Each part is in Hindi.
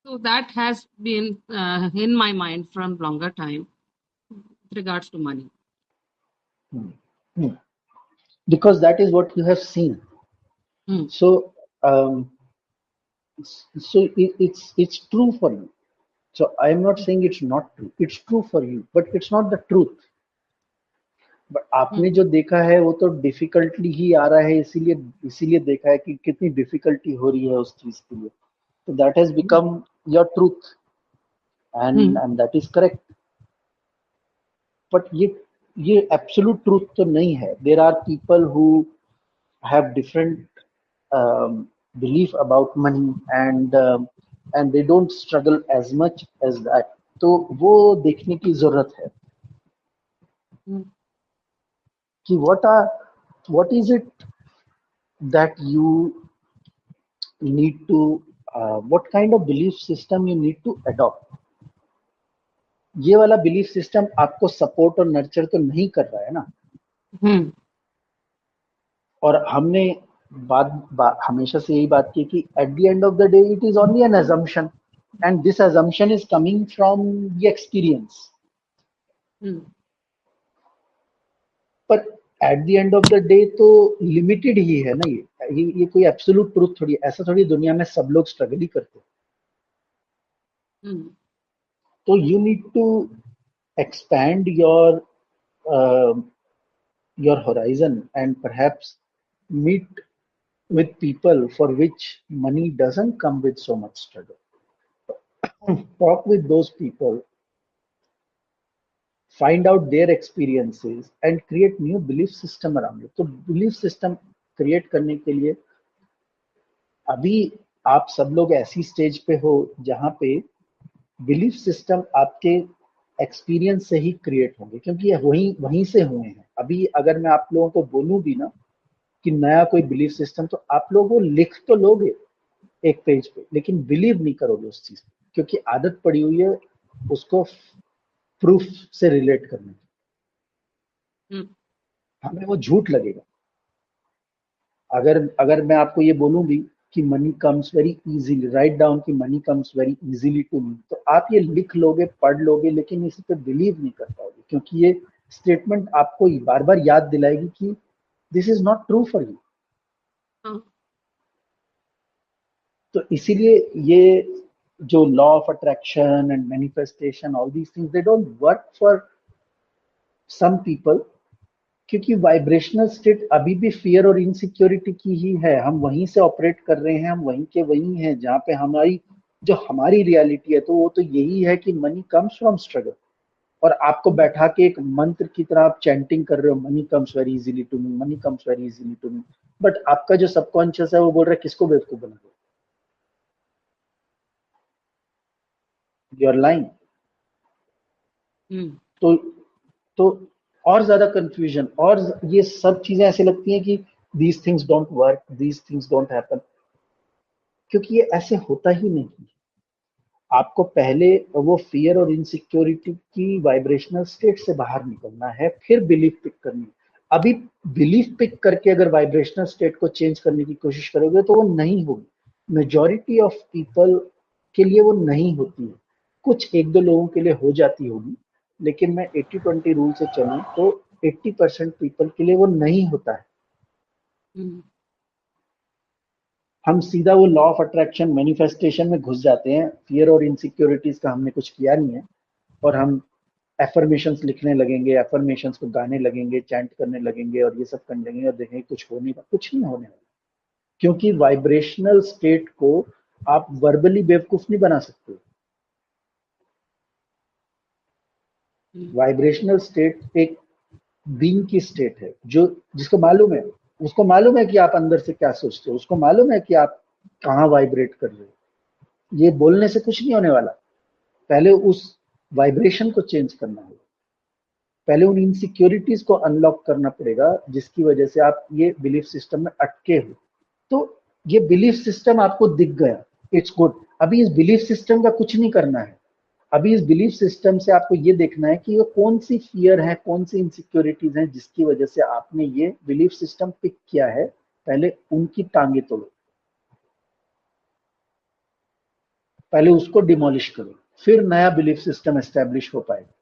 So that has been in my mind from longer time with regards to money. Hmm. Hmm. Because that is what you have seen. Hmm. So, um, it's true for you. So I am not saying it's not true. It's true for you, but it's not the truth. But आपने Hmm. जो देखा है वो तो डिफिकल्टली ही आ रहा है, इसीलिए इसीलिए देखा है कि कितनी डिफिकल्टी हो रही है उस चीज के लिए. तो that has become your truth, Hmm. And that is correct. But ये एब्सोल्यूट ट्रूथ तो नहीं है. There are people who have different belief about money, and they don't struggle as much as that. तो वो देखने की जरूरत है Hmm. कि what is it that you need to what kind of belief system you need to adopt. ये वाला बिलीफ सिस्टम आपको सपोर्ट और नर्चर तो नहीं कर रहा है ना. Hmm. और हमने हमेशा से यही बात की कि at the end of the day it is only an assumption, and this assumption is coming from the experience. Hmm. पर at the end of the day तो लिमिटेड ही है ना. ये कोई एब्सोल्यूट ट्रूथ थोड़ी. ऐसा थोड़ी दुनिया में सब लोग स्ट्रगल ही करते. Hmm. तो you need to expand uh, your horizon and perhaps meet with people for which money doesn't come with so much struggle. Talk with those people, find out their experiences and create new belief system around it. तो belief system create करने के लिए अभी आप सब लोग ऐसी स्टेज पे हो जहां पे बिलीफ सिस्टम आपके एक्सपीरियंस से ही क्रिएट होंगे, क्योंकि ये वहीं वहीं से हुए हैं. अभी अगर मैं आप लोगों को बोलूं भी ना कि नया कोई बिलीफ सिस्टम, तो आप लोग वो लिख तो लोगे एक पेज पे, लेकिन बिलीव नहीं करोगे उस चीज पे, क्योंकि आदत पड़ी हुई है उसको प्रूफ से रिलेट करने की. Hmm. हमें वो झूठ लगेगा. अगर अगर मैं आपको ये बोलूं भी कि money comes very easily, write down कि money comes very easily to me, तो आप ये लिख लोगे, पढ़ लोगे, लेकिन इस पे बिलीव नहीं कर पाओगे, क्योंकि ये स्टेटमेंट आपको बार बार याद दिलाएगी कि this is not true for you. Hmm. तो इसीलिए ये जो law of attraction and manifestation, all these things, they don't work for some people, क्योंकि वाइब्रेशनल स्टेट अभी भी फियर और इनसिक्योरिटी की ही है. हम वहीं से ऑपरेट कर रहे हैं, हम वहीं के वहीं हैं जहाँ पे हमारी रियलिटी है. तो वो तो यही है कि मनी कम्स फ्रॉम स्ट्रगल. और आपको बैठा के एक मंत्र की तरह आप चैंटिंग कर रहे हो, money comes very easily to me, money comes very easily to me. But आपका जो सबकॉन्शियस है वो बोल रहा है किसको बेवकूफ बना दो. Your line. Hmm. तो तो और ज्यादा कंफ्यूजन, और ये सब चीजें ऐसे लगती हैं कि these things don't work, these things don't happen, क्योंकि ये ऐसे होता ही नहीं. आपको पहले वो फियर और इनसिक्योरिटी की वाइब्रेशनल स्टेट से बाहर निकलना है, फिर बिलीफ पिक करनी है. अभी बिलीफ पिक करके अगर वाइब्रेशनल स्टेट को चेंज करने की कोशिश करोगे तो वो नहीं होगी. मेजॉरिटी ऑफ पीपल के लिए वो नहीं होती है. कुछ एक दो लोगों के लिए हो जाती होगी, लेकिन मैं 80-20 रूल से चलूं तो 80% पीपल के लिए वो नहीं होता है. Hmm. हम सीधा वो लॉ ऑफ अट्रैक्शन मैनिफेस्टेशन में घुस जाते हैं. फियर और इनसिक्योरिटीज का हमने कुछ किया नहीं है, और हम एफर्मेशंस लिखने लगेंगे, एफर्मेशंस को गाने लगेंगे, चैंट करने लगेंगे और ये सब करने लगेंगे, और देखेंगे कुछ नहीं होने वाला. क्योंकि वाइब्रेशनल स्टेट को आप वर्बली बेवकूफ नहीं बना सकते. Hmm. वाइब्रेशनल स्टेट एक बीइंग की स्टेट है, जो जिसको मालूम है, उसको मालूम है कि आप अंदर से क्या सोचते हो, उसको मालूम है कि आप कहाँ वाइब्रेट कर रहे हो. ये बोलने से कुछ नहीं होने वाला. पहले उस वाइब्रेशन को चेंज करना होगा. पहले उन इनसिक्योरिटीज को अनलॉक करना पड़ेगा जिसकी वजह से आप ये बिलीफ सिस्टम में अटके हो. तो ये बिलीफ सिस्टम आपको दिख गया, इट्स गुड. अभी इस बिलीफ सिस्टम का कुछ नहीं करना है. अभी इस बिलीफ सिस्टम से आपको ये देखना है कि वो कौन सी फियर है, कौन सी इनसिक्योरिटीज हैं जिसकी वजह से आपने ये बिलीफ सिस्टम पिक किया है. पहले उनकी टांगे तोड़ो. पहले उसको डिमोलिश करो, फिर नया बिलीफ सिस्टम एस्टेब्लिश हो पाएगा।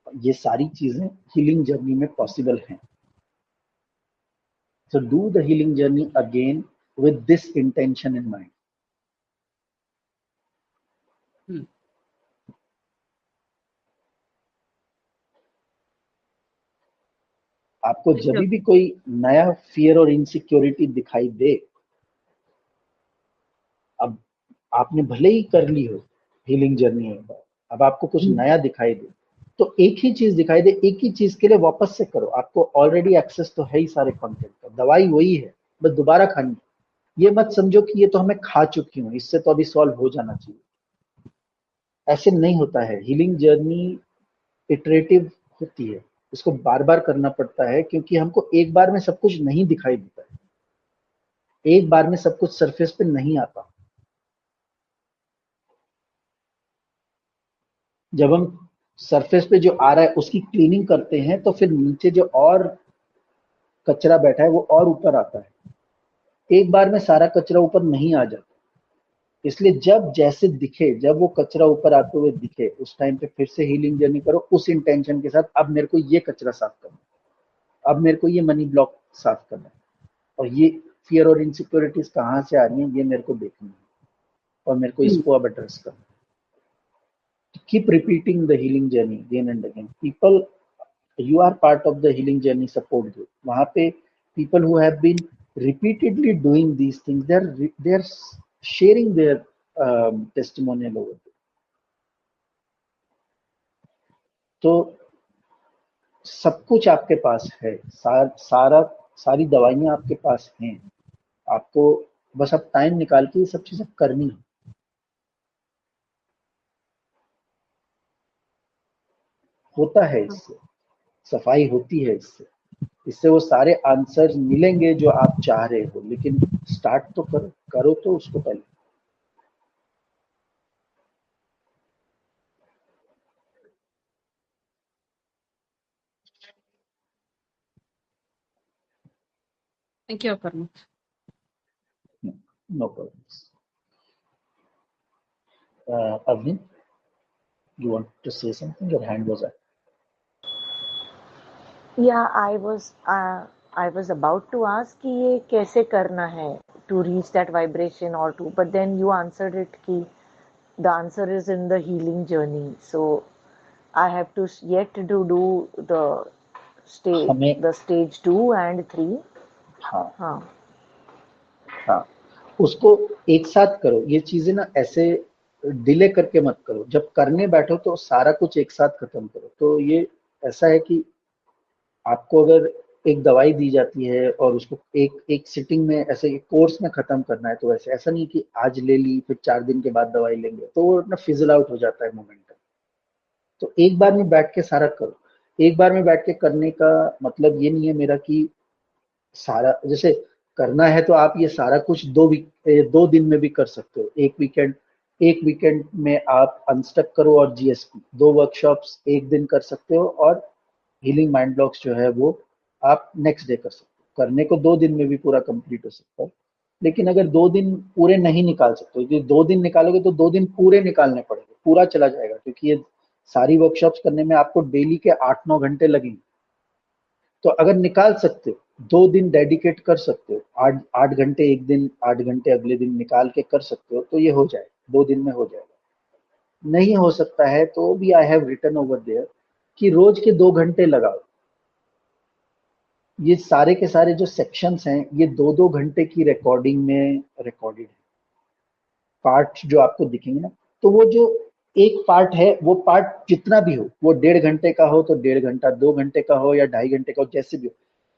ये सारी चीजें हीलिंग जर्नी में पॉसिबल हैं। So do the healing journey again with this intention in mind. आपको जब भी कोई नया फियर और इनसिक्योरिटी दिखाई दे, अब आपने भले ही कर ली हो हीलिंग जर्नी एक बार, अब आपको कुछ नया दिखाई दे, तो एक ही चीज दिखाई दे, एक ही चीज के लिए वापस से करो। आपको ऑलरेडी एक्सेस तो है ही सारे कंटेंट का, दवाई वही है, बस दोबारा खानी। ये मत समझो कि ये तो हमें खा चुकी हूं, इससे तो अभी सॉल्व हो जाना चाहिए। ऐसे नहीं होता है। हीलिंग जर्नी इटरेटिव होती है, इसको बार बार करना पड़ता है, क्योंकि हमको एक बार में सब कुछ नहीं दिखाई देता है, एक बार में सब कुछ सरफेस पे नहीं आता। जब हम सरफेस पे जो आ रहा है उसकी क्लीनिंग करते हैं, तो फिर नीचे जो और कचरा बैठा है वो और ऊपर आता है। एक बार में सारा कचरा ऊपर नहीं आ जाता, इसलिए जब जैसे दिखे, जब वो कचरा ऊपर आते हुए दिखे, उस टाइम पे फिर से हीलिंग जर्नी करो उस इंटेंशन के साथ, अब मेरे को ये कचरा साफ करना है, अब मेरे को ये मनी ब्लॉक साफ करना है, और ये फियर और इनसिक्योरिटीज कहाँ से आ रही हैं ये मेरे को देखनी है, और मेरे को इसको अब एड्रेस करना है। Keep repeating the healing journey again and again. People, you are part of the healing journey support group. वहाँ पे people who have been repeatedly doing these things, they're sharing their testimonial over there. तो सब कुछ आपके पास है, सारी दवाइयाँ आपके पास हैं, आपको बस अब टाइम निकाल के ये सब चीजें करनी है। होता है इससे, सफाई होती है इससे वो सारे आंसर्स मिलेंगे जो आप चाह रहे हो, लेकिन स्टार्ट तो करो तो उसको पहले। Thank you, Aparna. No problems. Avni, you want to say something? Your hand was up. Yeah, I was about to ask कि ये कैसे करना है to reach that vibration or to, but then you answered it कि the answer is in the healing journey. So I have to yet to do the stage 2 and 3. हाँ हाँ हाँ, उसको एक साथ करो। ये चीजें ना ऐसे डिले करके मत करो, जब करने बैठो तो सारा कुछ एक साथ खत्म करो। तो ये ऐसा है कि आपको अगर एक दवाई दी जाती है और उसको एक एक सिटिंग में, ऐसे एक कोर्स में खत्म करना है, तो वैसे ऐसा नहीं कि आज ले ली फिर 4 दिन के बाद दवाई लेंगे, तो वो अपना फिजल आउट हो जाता है मोमेंटम। तो एक बार में बैठ के सारा करो। एक बार में बैठ के करने का मतलब ये नहीं है मेरा कि सारा, जैसे करना है तो आप ये सारा कुछ 2 दिन में भी कर सकते हो। एक वीकेंड में आप अनस्टक करो और जीएसपी 2 वर्कशॉप्स एक दिन कर सकते हो, और हीलिंग माइंड ब्लॉक्स जो है वो आप नेक्स्ट डे कर सकते हो। करने को 2 दिन में भी पूरा कंप्लीट हो सकता है, लेकिन अगर 2 दिन पूरे नहीं निकाल सकते, यदि 2 दिन निकालोगे तो 2 दिन पूरे निकालने पड़ेंगे, पूरा चला जाएगा, क्योंकि ये सारी वर्कशॉप्स करने में आपको डेली के 8-9 घंटे लगेंगे। तो अगर निकाल सकते हो, 2 दिन डेडिकेट कर सकते हो, 8 8 घंटे एक दिन, 8 घंटे अगले दिन निकाल के कर सकते हो, तो ये हो जाएगा, 2 दिन में हो जाएगा। नहीं हो सकता है तो भी I have written over there कि रोज के 2 घंटे लगाओ। ये सारे के सारे जो सेक्शंस हैं ये 2-2 घंटे की रिकॉर्डिंग में रिकॉर्डेड है। पार्ट जो आपको दिखेंगे ना, तो वो जो एक पार्ट है, वो पार्ट जितना भी हो, वो 1.5 घंटे का हो तो 1.5 घंटा, 2 घंटे का हो या 2.5 घंटे का हो, जैसे भी हो,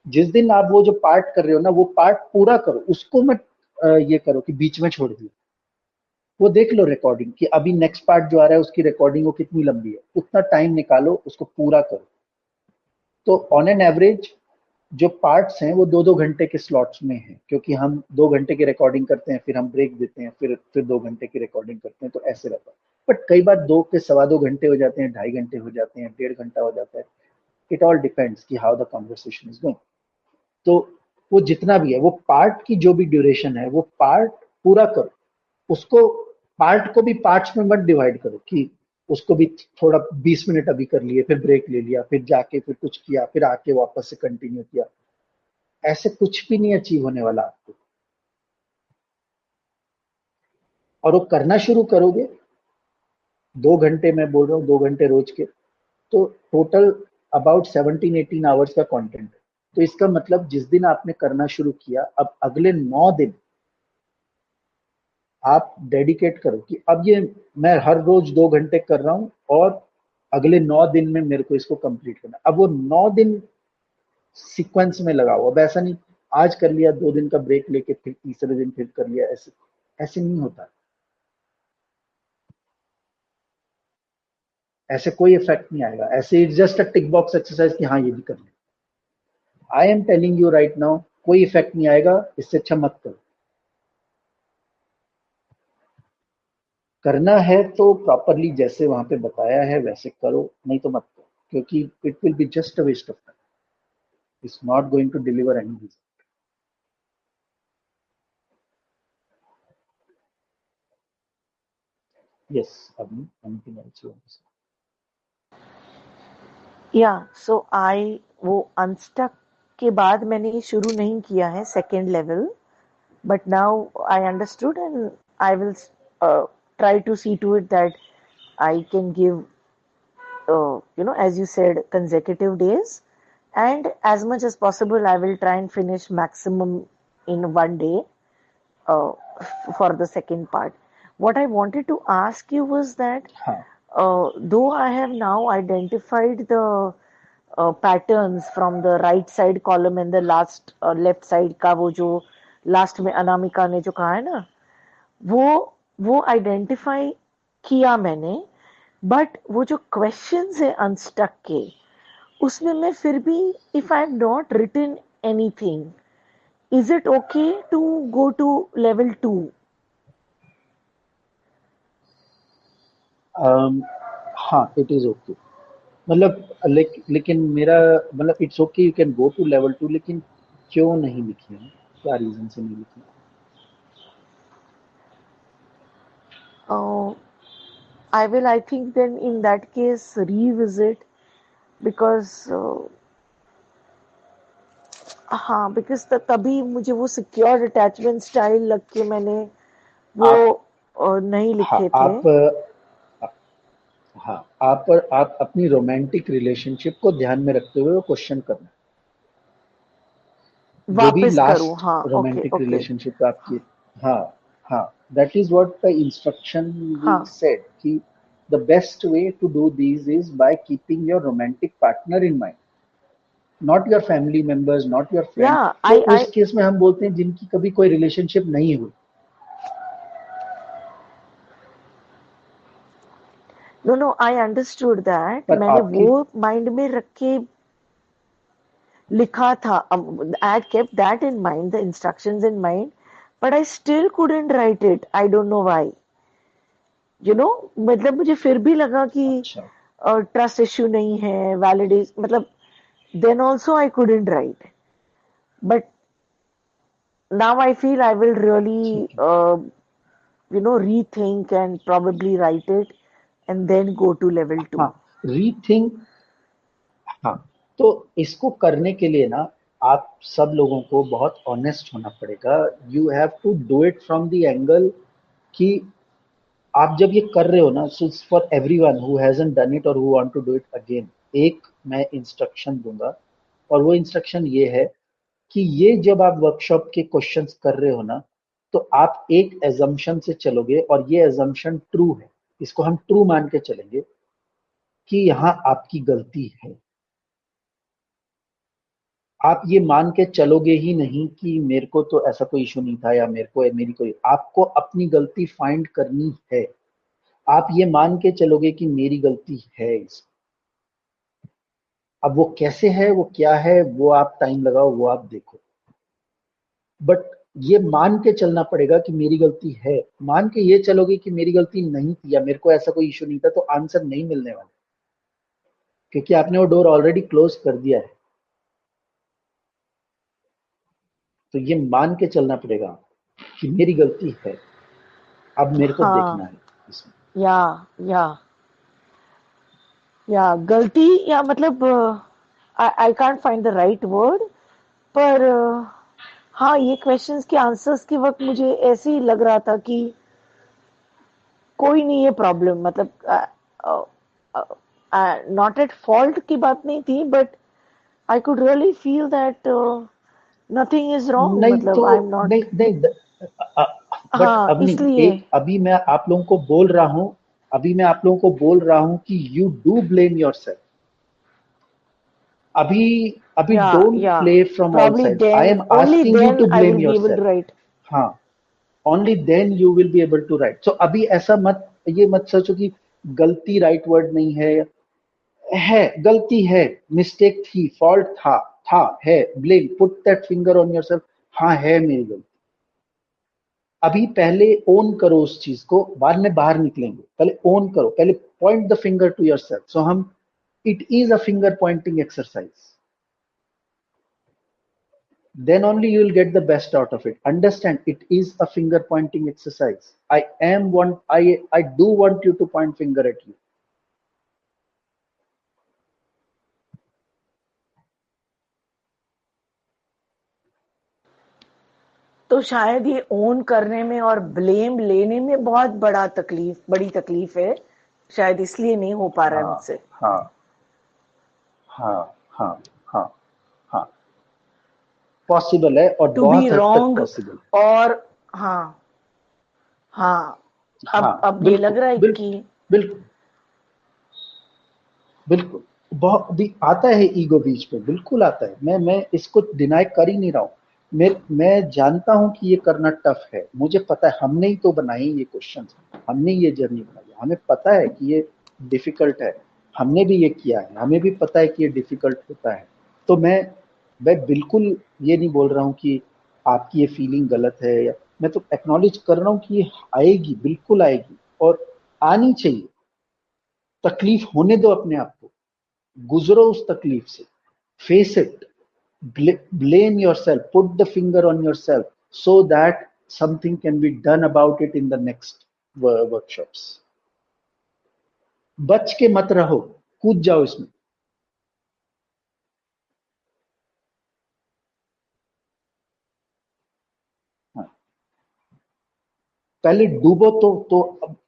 जिस दिन आप वो जो पार्ट कर रहे हो ना, वो पार्ट पूरा करो, उसको मत ये करो कि बीच में छोड़ दिया। वो देख लो रिकॉर्डिंग कि अभी नेक्स्ट पार्ट जो आ रहा है उसकी रिकॉर्डिंग वो कितनी लंबी है, उतना टाइम निकालो, उसको पूरा करो। तो ऑन एन एवरेज जो पार्ट्स हैं वो 2-2 घंटे के स्लॉट्स में हैं, क्योंकि हम 2 घंटे की रिकॉर्डिंग करते हैं, फिर हम ब्रेक देते हैं, फिर 2 घंटे की रिकॉर्डिंग करते हैं, तो ऐसे रहता है। बट कई बार 2 के 2.25 घंटे हो जाते हैं, 2.5 घंटे हो जाते हैं, 1.5 घंटा हो जाता है। इट ऑल डिपेंड्स कि how the conversation is going. तो वो जितना भी है, वो पार्ट की जो भी ड्यूरेशन है वो पार्ट पूरा करो। उसको पार्ट को भी पार्ट्स में मत डिवाइड करो कि उसको भी थोड़ा 20 मिनट अभी कर लिए, फिर ब्रेक ले लिया, फिर जाके फिर कुछ किया, फिर आके वापस से कंटिन्यू किया। ऐसे कुछ भी नहीं अचीव होने वाला आपको। और वो करना शुरू करोगे, 2 घंटे मैं बोल रहा हूँ, 2 घंटे रोज के, तो टोटल अबाउट 17-18 आवर्स का कंटेंट है। तो इसका मतलब जिस दिन आपने करना शुरू किया, अब अगले 9 दिन आप डेडिकेट करो कि अब ये मैं हर रोज 2 घंटे कर रहा हूं और अगले 9 दिन में मेरे को इसको कंप्लीट करना। अब वो 9 दिन सीक्वेंस में लगाओ। अब ऐसा नहीं आज कर लिया, 2 दिन का ब्रेक लेके फिर तीसरे दिन फिर कर लिया, ऐसे ऐसे नहीं होता। ऐसे कोई इफेक्ट नहीं आएगा। ऐसे it's just a tick box exercise कि हाँ ये भी कर लिया। I am telling you right now, कोई इफेक्ट नहीं आएगा। इससे अच्छा मत करो। करना है तो प्रॉपरली जैसे वहां पे बताया है वैसे करो, नहीं तो मत करो, क्योंकि it will be just a waste of time. It's not going to deliver any result. Yes, अभी anything else you want to say? या सो आई वो अनस्टक के बाद मैंने ये शुरू नहीं किया है second level, but now I understood, and I will try to see to it that I can give as you said, consecutive days, and as much as possible I will try and finish maximum in one day, uh, for the second part. What I wanted to ask you was that, हाँ though I have now identified the patterns from the right side column and the last left side का वो जो लास्ट में अनामिका ने जो कहा है ना, वो आइडेंटिफाई किया मैंने, बट वो जो क्वेश्चंस है अनस्टक के, उसमें मैं फिर भी, if I have not written anything, is it okay to go to level 2? हाँ, इट इज ओके। मतलब लेकिन मेरा मतलब it's okay, you can go to level 2, लेकिन क्यों नहीं लिखी है, क्या रीजन से नहीं लिखी? I will, I think then in that case revisit, because हाँ, बिकॉज तभी मुझे वो सिक्योर अटैचमेंट स्टाइल लग के मैंने वो आप नहीं हाँ लिखे थे। आप अपनी रोमांटिक रिलेशनशिप को ध्यान में रखते हुए वो क्वेश्चन करना। जो भी वापस करूँ? लास्ट हाँ, ओके रोमांटिक ओके। रिलेशनशिप आपकी, हाँ हाँ, that is what the instruction we हाँ सेड कि the best way to do this is by keeping your romantic partner in mind, not your family members, not your या फ्रेंड। तो आई उस केस में हम बोलते हैं जिनकी कभी कोई रिलेशनशिप नहीं हुई। नो आई अंडरस्टूड दैट, पर मैंने आपकी वो माइंड में रख के लिखा था, I kept that in mind, the instructions in mind, but I still couldn't right it, I don't know why, मतलब मुझे फिर भी लगा कि अच्छा, ट्रस्ट इश्यू नहीं है, वैलिडेशन, मतलब then also I couldn't write, but now I feel I will really ठीक है। rethink and probably write it and then go to level 2. हाँ, रीथिंक। हाँ, तो इसको करने के लिए ना आप सब लोगों को बहुत ऑनेस्ट होना पड़ेगा। You have to do it from the angle कि आप जब ये कर रहे हो ना, so for everyone who hasn't done it और who want to do it again, एक मैं इंस्ट्रक्शन दूंगा, और वो इंस्ट्रक्शन ये है कि ये जब आप वर्कशॉप के क्वेश्चंस कर रहे हो ना, तो आप एक एजम्पशन से चलोगे और ये एजम्पशन ट्रू है, इसको हम ट्रू मान के चलेंगे कि यहाँ आपकी गलती है। आप ये मान के चलोगे ही नहीं कि मेरे को तो ऐसा कोई इशू नहीं था, या मेरे को मेरी कोई, आपको अपनी गलती फाइंड करनी है। आप ये मान के चलोगे कि मेरी गलती है इस, अब वो कैसे है, वो क्या है, वो आप टाइम लगाओ, वो आप देखो, बट ये मान के चलना पड़ेगा कि मेरी गलती है। मान के ये चलोगे कि मेरी गलती नहीं थी या मेरे को ऐसा कोई इशू नहीं था, तो आंसर नहीं मिलने वाला, क्योंकि आपने वो डोर ऑलरेडी क्लोज कर दिया है। तो ये मान के चलना पड़ेगा कि मेरी गलती है, अब मेरे को देखना हाँ है इसमें। या गलती, या मतलब I can't find the right word, पर हाँ, ये क्वेश्चंस के आंसर्स के वक्त मुझे ऐसे ही लग रहा था कि कोई नहीं है प्रॉब्लम, मतलब नॉट एट फॉल्ट की बात नहीं थी, but I could really feel that nothing is wrong, नहीं तो मतलब आई एम नहीं नॉट। नहीं, बट हाँ, अवनी, इसलिए। एक अभी मैं आप लोगों को बोल रहा हूं, अभी मैं आप लोगों को बोल रहा हूं कि यू डू ब्लेम योरसेल्फ। अभी अभी डोंट या play from all probably sides, I then, am only asking you then to I blame will be able to yourself. write. हाँ, only then you will be able to write. So अभी ऐसा मत, ये मत सोचो कि गलती राइट वर्ड नहीं है गलती है, मिस्टेक थी, फॉल्ट था है, blame, put that finger on yourself. हाँ है मेरी गलती। अभी पहले ओन करो उस चीज को, बाद में बाहर निकलेंगे, पहले ओन करो, पहले point the finger to yourself. So hmm, it is a finger pointing exercise, then only you will get the best out of it. Understand, it is a finger pointing exercise. I do want you to point finger at you. तो शायद ये ओन करने में और ब्लेम लेने में बहुत बड़ी तकलीफ है, शायद इसलिए नहीं हो पा रहा है हाँ मुझसे। हाँ हाँ हाँ हाँ हाँ, पॉसिबल है और टू बी बहुत हद तक रॉन्ग, पॉसिबल और हाँ हाँ, है। हाँ, अब ये लग बिल्कुल रहा है बिल्कुल कि बिल्कुल बिल्कुल, बहुत भी आता है ईगो बीच में, बिल्कुल आता है। मैं इसको डिनाई कर ही नहीं रहा हूँ। मैं जानता हूं कि ये करना टफ है, मुझे पता है, हमने ही तो बनाई ये क्वेश्चंस, हमने ये जर्नी बनाई है, हमें पता है कि ये डिफिकल्ट है, हमने भी ये किया है, हमें भी पता है कि ये डिफिकल्ट होता है। तो मैं बिल्कुल ये नहीं बोल रहा हूँ कि आपकी ये फीलिंग गलत है, या मैं तो एक्नॉलेज कर रहा हूँ कि ये आएगी, बिल्कुल आएगी, और आनी चाहिए। तकलीफ होने दो अपने आप को, गुजरो उस तकलीफ से, face it, blame yourself, put the finger on yourself, so that something can be done about it in the next workshops. बच के मत रहो, कूद जाओ इसमें। हाँ, पहले डूबो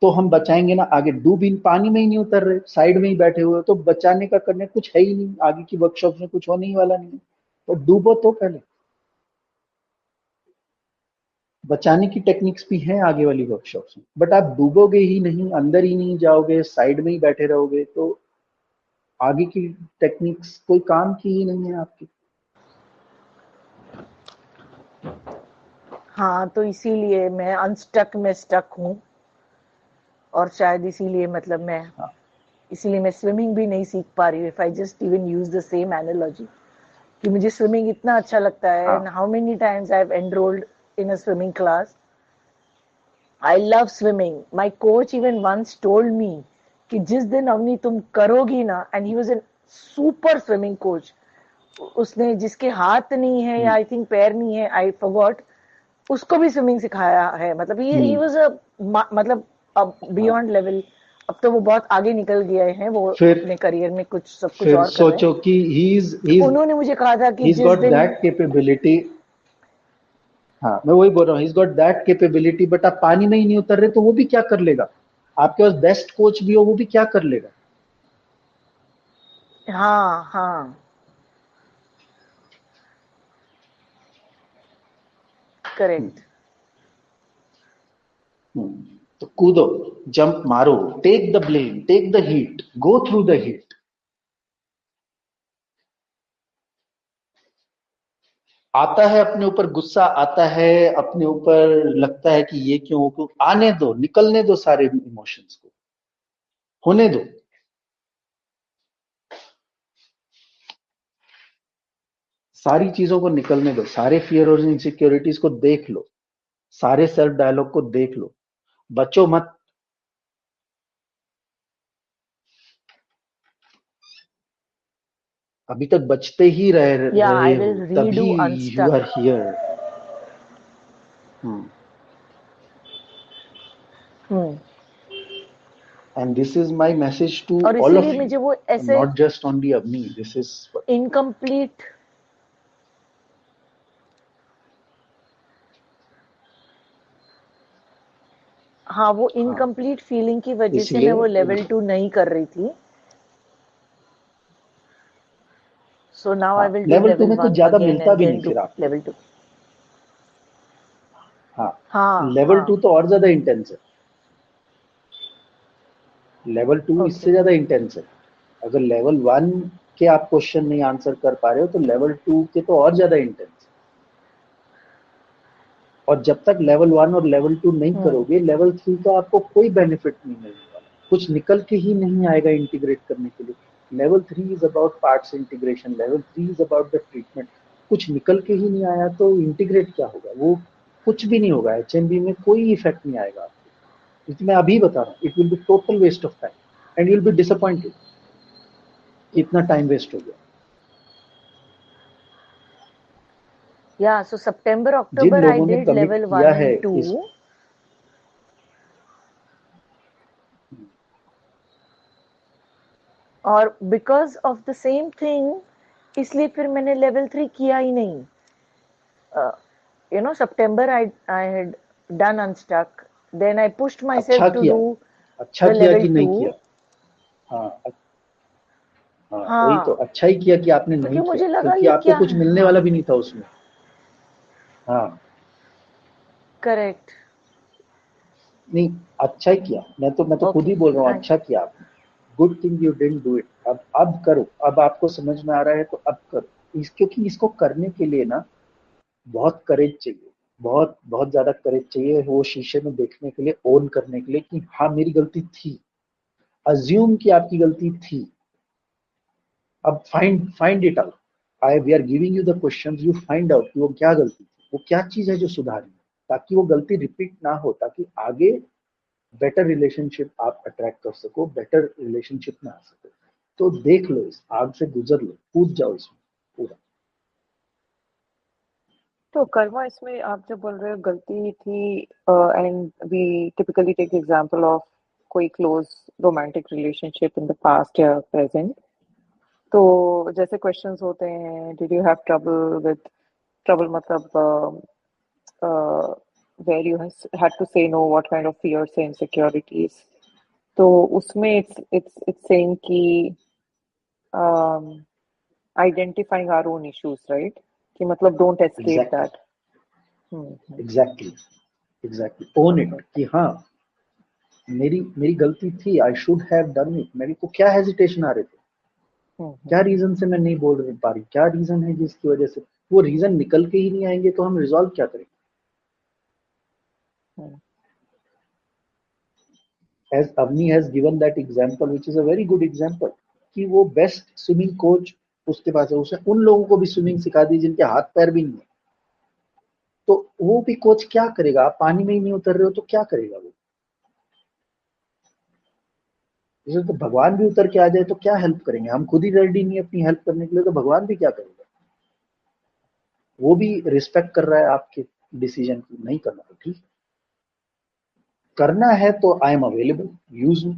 तो हम बचाएंगे ना आगे। डूब इन पानी में ही नहीं उतर रहे, साइड में ही बैठे हुए हो, तो बचाने का करने कुछ है ही नहीं, आगे की वर्कशॉप में कुछ होने ही वाला नहीं है। तो डूबो तो पहले, बचाने की टेक्निक्स भी हैं आगे वाली वर्कशॉप्स में, बट आप डूबोगे ही नहीं, अंदर ही नहीं जाओगे, साइड में ही बैठे रहोगे, तो आगे की टेक्निक्स कोई काम की ही नहीं है आपकी। हाँ, तो इसीलिए मैं अनस्टक में स्टक हूँ, और शायद इसीलिए, मतलब मैं हाँ इसीलिए मैं स्विमिंग भी नहीं सीख पा रही हूँ। If I just even use the same analogy, कि मुझे स्विमिंग इतना अच्छा लगता है, हाँ and how many times I have enrolled in a swimming class. I love swimming, my coach even once told me कि जिस दिन अवनी तुम करोगी ना, and he was a super swimming coach, उसने जिसके हाथ नहीं है या हम्म, आई थिंक पैर नहीं है, आई फॉरगॉट, उसको भी स्विमिंग सिखाया है। मतलब ही हम्म, वाज अ, मतलब अब हाँ। Beyond level. अब तो वो बहुत आगे निकल गए हैं, वो फिर अपने करियर में कुछ सब कुछ फिर और कर रहे हैं। सोचो कि ही इज तो ही उन्होंने मुझे कहा था कि इज जिस गॉट दिन, दैट कैपेबिलिटी। हाँ, मैं वही बोल रहा हूँ, he is got that capability, but आप पानी में ही नहीं उतर रहे, तो वो भी क्या कर लेगा? आपके पास बेस्ट कोच भी हो, वो भी क्या कर लेगा? हाँ हाँ, हम्म, करेक्ट। तो कूदो, जंप मारो, take the blame, take the heat, go through the heat. आता है अपने ऊपर गुस्सा, आता है अपने ऊपर, लगता है कि ये क्यों, आने दो, निकलने दो सारे इमोशंस को, होने दो। सारी चीजों को निकलने दो, सारे फियर और इनसिक्योरिटीज को देख लो, सारे सेल्फ डायलॉग को देख लो, बचो मत। अभी तक बचते ही रह या रहे आई हो, विल तभी redo you are unstuck. Here. Hmm And this is my message to और all of इसीलिए you, मुझे वो ऐसे not just only Avni. This is incomplete, हाँ वो हाँ, इनकम्प्लीट फीलिंग की वजह से मैं इसलिए वो लेवल 2 नहीं कर रही थी. So now I हाँ, will do लेवल 2 level में कुछ 1 ज्यादा again मिलता and भी then नहीं do फिर आपको. level 2. हाँ, हाँ लेवल 2 हाँ तो और ज्यादा इंटेंस है. लेवल 2 ओके इससे ज्यादा इंटेंस है. अगर लेवल 1 के आप क्वेश्चन नहीं आंसर कर पा रहे हो तो लेवल 2 के तो और ज्यादा इंटेंस. और जब तक लेवल 1 और लेवल 2 नहीं करोगे, लेवल 3 का आपको कोई बेनिफिट नहीं मिलने वाला. कुछ निकल के ही नहीं आएगा इंटीग्रेट करने के लिए. Level 3 is about parts integration, level 3 is about the treatment. कुछ निकल के ही नहीं आया तो इंटीग्रेट क्या होगा? वो कुछ भी नहीं होगा. एचएमबी में कोई इफेक्ट नहीं आएगा आपको. इसलिए मैं अभी बता रहा हूँ, it will be total waste of time and you will be disappointed कि इतना टाइम वेस्ट हो गया. Yeah, so September, Jin October I लोगों ने did कमिट level किया 1 है and 2. इस और because of the same thing इसलिए फिर मैंने लेवल 3 किया ही नहीं. September I had done unstuck, then I pushed myself अच्छा to किया, do अच्छा the किया level कि नहीं 2. किया. हाँ, हाँ, वही तो. हाँ अच्छा ही किया कि आपने क्योंकि नहीं किया, मुझे लगा क्योंकि ये आपको क्या कुछ है. मिलने हाँ वाला भी नहीं था उसमें. हाँ, करेक्ट. नहीं, अच्छा ही किया. मैं तो खुद ओके ही बोल रहा हूँ, थैंक. अच्छा किया आपने. Good thing you didn't do it. अब करो. अब आपको समझ में आ रहा है तो अब करो. क्योंकि इसको करने के लिए ना बहुत करेज चाहिए. बहुत बहुत ज्यादा करेज चाहिए वो शीशे में देखने के लिए, ओन करने के लिए कि हाँ मेरी गलती थी. अज्यूम कि आपकी गलती थी. अब find it out. We are giving you the questions, you find out कि वो क्या गलती थी, वो क्या चीज है जो सुधारनी है, ताकि वो गलती रिपीट ना हो, ताकि आगे बेटर रिलेशनशिप आप अट्रैक्ट कर सको, बेटर रिलेशनशिप में आ सको. तो देख लो, इस आग से गुजर लो, कूद जाओ इसमें पूरा. तो कर्मा, इसमें आप जब बोल रहे हो गलती थी, and we typically take example of कोई close romantic relationship in the past या प्रेजेंट, तो जैसे क्वेश्चंस होते हैं, did you have trouble with, trouble मतलब where you had to say no, what kind of fears and insecurities. तो उसमें इट्स सेइंग कि identifying our own issues, right, कि मतलब don't escape exactly, that. Exactly, exactly. Own it कि हाँ मेरी मेरी गलती थी. I should have done it. मेरे को क्या हेजिटेशन आ रहे थे, क्या रीजन से मैं नहीं बोल पा रही, क्या रीजन है जिसकी वजह से. वो रीजन निकल के ही नहीं आएंगे तो हम रिजॉल्व क्या करेंगे. As Avni has given that example, which is a very good example, कि वो बेस्ट स्विमिंग कोच उसके पास है. उसने उन लोगों को भी स्विमिंग सिखा दी जिनके हाथ पैर भी नहीं है. तो वो भी कोच क्या करेगा? आप पानी में ही नहीं उतर रहे हो तो क्या करेगा वो? जैसे तो भगवान भी उतर के आ जाए तो क्या हेल्प करेंगे? हम खुद ही रेडी नहीं अपनी हेल्प करने के लिए, तो भगवान भी क्या करेगा? वो भी रिस्पेक्ट कर रहा है आपके डिसीजन की. नहीं करना तो ठीक, करना है तो I am available, use me.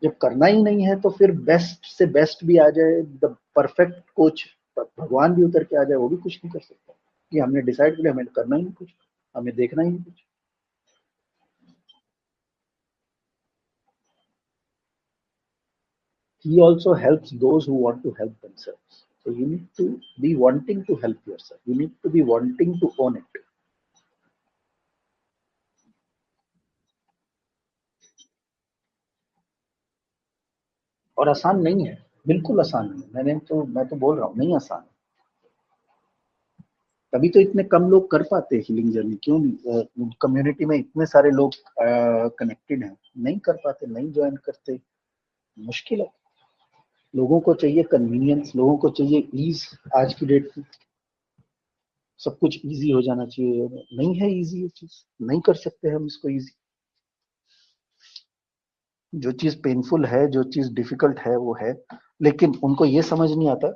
जब करना ही नहीं है तो फिर बेस्ट से बेस्ट भी आ जाए, द परफेक्ट कोच भगवान भी उतर के आ जाए, वो भी कुछ नहीं कर सकता. कि हमने डिसाइड किया, हमें करना ही नहीं कुछ, हमें देखना ही नहीं कुछ. He also helps those who want to help themselves. So you need to be wanting to help yourself. You need to be wanting to own it. और आसान नहीं है, बिल्कुल आसान नहीं. मैं तो बोल रहा हूँ नहीं आसान. तभी तो इतने कम लोग कर पाते हैं हीलिंग जर्नी. क्यों? कम्युनिटी में इतने सारे लोग कनेक्टेड हैं, नहीं कर पाते, नहीं ज्वाइन करते. मुश्किल है. लोगों को चाहिए कन्वीनियंस, लोगों को चाहिए ईज. आज की डेट में सब कुछ इजी हो जाना चाहिए. नहीं है इजी ये चीज, नहीं कर सकते हम इसको इजी. जो चीज पेनफुल है, जो चीज डिफिकल्ट है वो है. लेकिन उनको ये समझ नहीं आता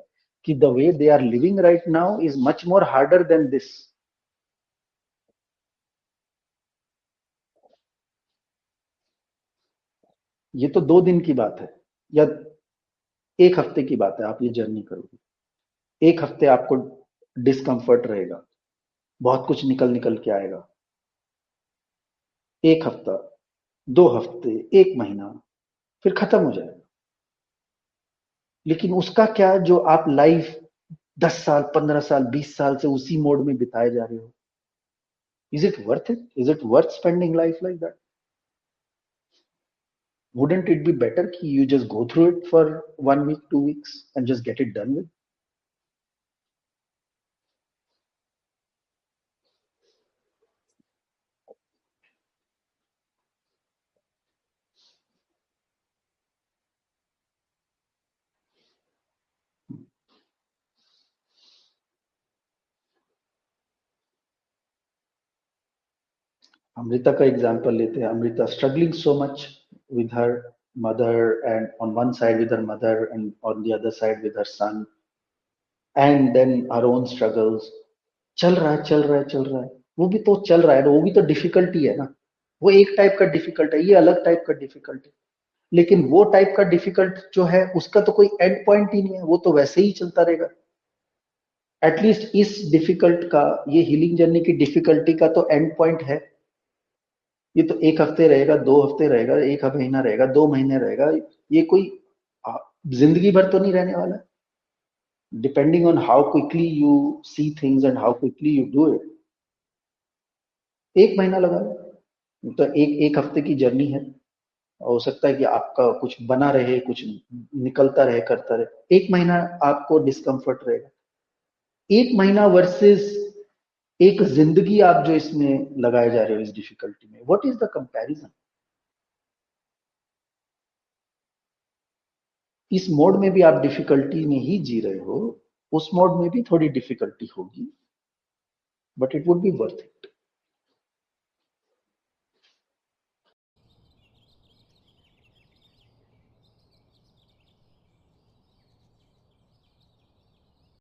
कि the way they are living right now is much more harder than this. ये तो 2 दिन की बात है या 1 हफ्ते की बात है, आप ये जर्नी करोगे, 1 हफ्ते आपको डिस्कम्फर्ट रहेगा, बहुत कुछ निकल निकल के आएगा, 1 हफ्ता, 2 हफ्ते, 1 महीना, फिर खत्म हो जाएगा। लेकिन उसका क्या जो आप लाइफ 10 साल, 15 साल, 20 साल से उसी मोड में बिताए जा रहे हो, is it worth it? Is it worth spending life like that? Wouldn't it be better कि you just go through it for 1 week, 2 weeks and just get it done with? Amrita का एग्जाम्पल लेते हैं। Amrita struggling so much with her mother, and on one side with her mother and on the other side with her son, and then our own struggles। चल रहा है, चल रहा है, चल रहा है, वो भी तो चल रहा है ना, वो भी तो डिफिकल्टी है ना। वो एक टाइप का डिफिकल्ट है, ये अलग टाइप का डिफिकल्ट है। लेकिन वो टाइप का डिफिकल्ट जो है उसका तो कोई एंड पॉइंट ही नहीं है, वो तो वैसे ही चलता रहेगा। एटलीस्ट इस डिफिकल्ट का, ये हीलिंग जर्नी की डिफिकल्टी का तो एंड पॉइंट है। ये तो 1 हफ्ते रहेगा, 2 हफ्ते रहेगा, 1 महीना रहेगा, 2 महीने रहेगा, ये कोई आ, जिंदगी भर तो नहीं रहने वाला। Depending on how quickly you see things and how quickly you do it, 1 महीना लगा लो तो एक एक हफ्ते की जर्नी है। हो सकता है कि आपका कुछ बना रहे, कुछ निकलता रहे, करता रहे, 1 महीना आपको डिस्कम्फर्ट रहेगा। 1 महीना वर्सेस एक जिंदगी आप जो इसमें लगाए जा रहे हो इस डिफिकल्टी में, व्हाट इज द कंपैरिजन? इस मोड में भी आप डिफिकल्टी में ही जी रहे हो, उस मोड में भी थोड़ी डिफिकल्टी होगी, but it would be worth it.